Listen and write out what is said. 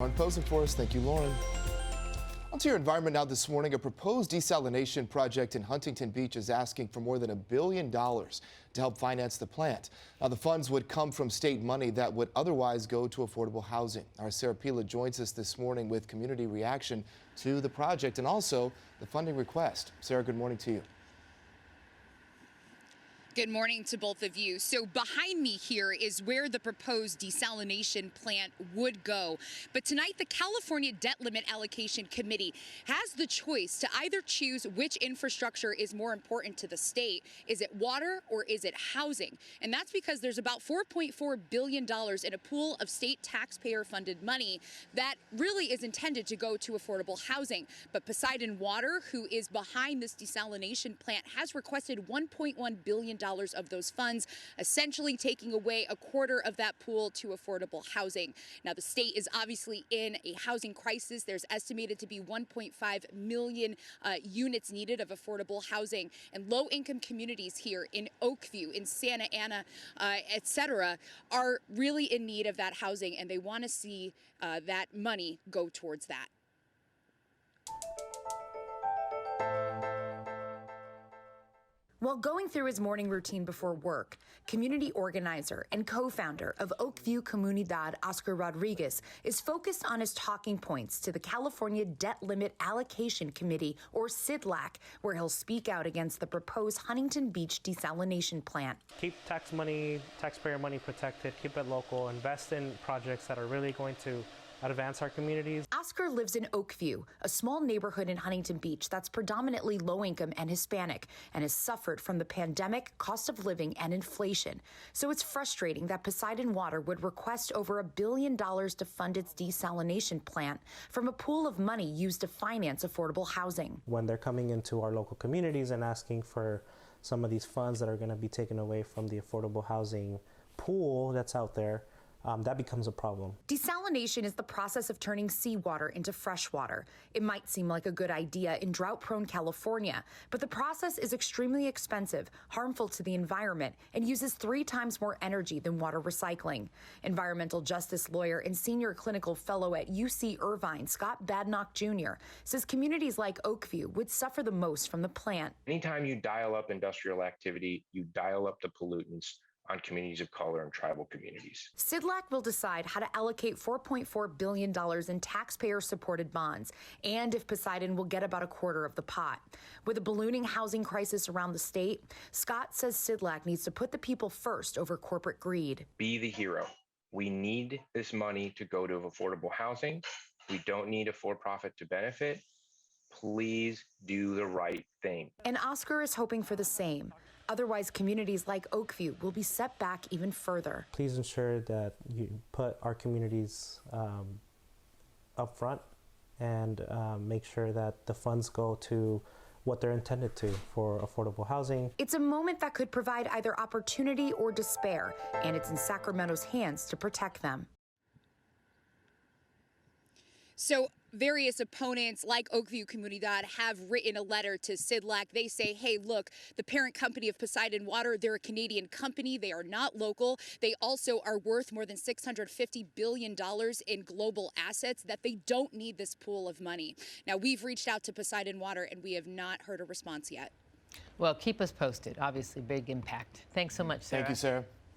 On posing for us, thank you, Lauren. On to your environment now this morning. A proposed desalination project in Huntington Beach is asking for more than $1 billion to help finance the plant. Now, the funds would come from state money that would otherwise go to affordable housing. Our Sarah Pila joins us this morning with community reaction to the project and also the funding request. Sarah, good morning to you. Good morning to both of you. So behind me here is where the proposed desalination plant would go. But tonight, the California Debt Limit Allocation Committee has the choice to either choose which infrastructure is more important to the state. Is it water or is it housing? And that's because there's about $4.4 billion in a pool of state taxpayer funded money that really is intended to go to affordable housing. But Poseidon Water, who is behind this desalination plant, has requested $1.1 billion of those funds, essentially taking away a quarter of that pool to affordable housing. Now, the state is obviously in a housing crisis. There's estimated to be 1.5 million units needed of affordable housing, and low-income communities here in Oakview, in Santa Ana, etc., are really in need of that housing, and they want to see that money go towards that. While going through his morning routine before work, community organizer and co-founder of Oakview Comunidad, Oscar Rodriguez, is focused on his talking points to the California Debt Limit Allocation Committee, or CDLAC, where he'll speak out against the proposed Huntington Beach desalination plant. Keep taxpayer money protected, keep it local, invest in projects that are really going to advance our communities. Oscar lives in Oakview, a small neighborhood in Huntington Beach that's predominantly low-income and Hispanic, and has suffered from the pandemic, cost of living, and inflation. So it's frustrating that Poseidon Water would request over $1 billion to fund its desalination plant from a pool of money used to finance affordable housing. When they're coming into our local communities and asking for some of these funds that are going to be taken away from the affordable housing pool that's out there, that becomes a problem. Desalination is the process of turning seawater into fresh water. It might seem like a good idea in drought-prone California, but the process is extremely expensive, harmful to the environment, and uses 3 times more energy than water recycling. Environmental justice lawyer and senior clinical fellow at UC Irvine, Scott Badnock Jr., says communities like Oakview would suffer the most from the plant. Anytime you dial up industrial activity, you dial up the pollutants on communities of color and tribal communities. CDLAC will decide how to allocate $4.4 billion in taxpayer-supported bonds, and if Poseidon will get about a quarter of the pot. With a ballooning housing crisis around the state, Scott says CDLAC needs to put the people first over corporate greed. Be the hero. We need this money to go to affordable housing. We don't need a for-profit to benefit. Please do the right thing. And Oscar is hoping for the same. Otherwise, communities like Oakview will be set back even further. Please ensure that you put our communities up front and make sure that the funds go to what they're intended to, for affordable housing. It's a moment that could provide either opportunity or despair, and it's in Sacramento's hands to protect them. So various opponents like Oakview Comunidad have written a letter to CDLAC. They say, hey, look, the parent company of Poseidon Water, they're a Canadian company. They are not local. They also are worth more than $650 billion in global assets, that they don't need this pool of money. Now, we've reached out to Poseidon Water, and we have not heard a response yet. Well, keep us posted. Obviously, big impact. Thanks so much, Sarah. Thank you, Sarah.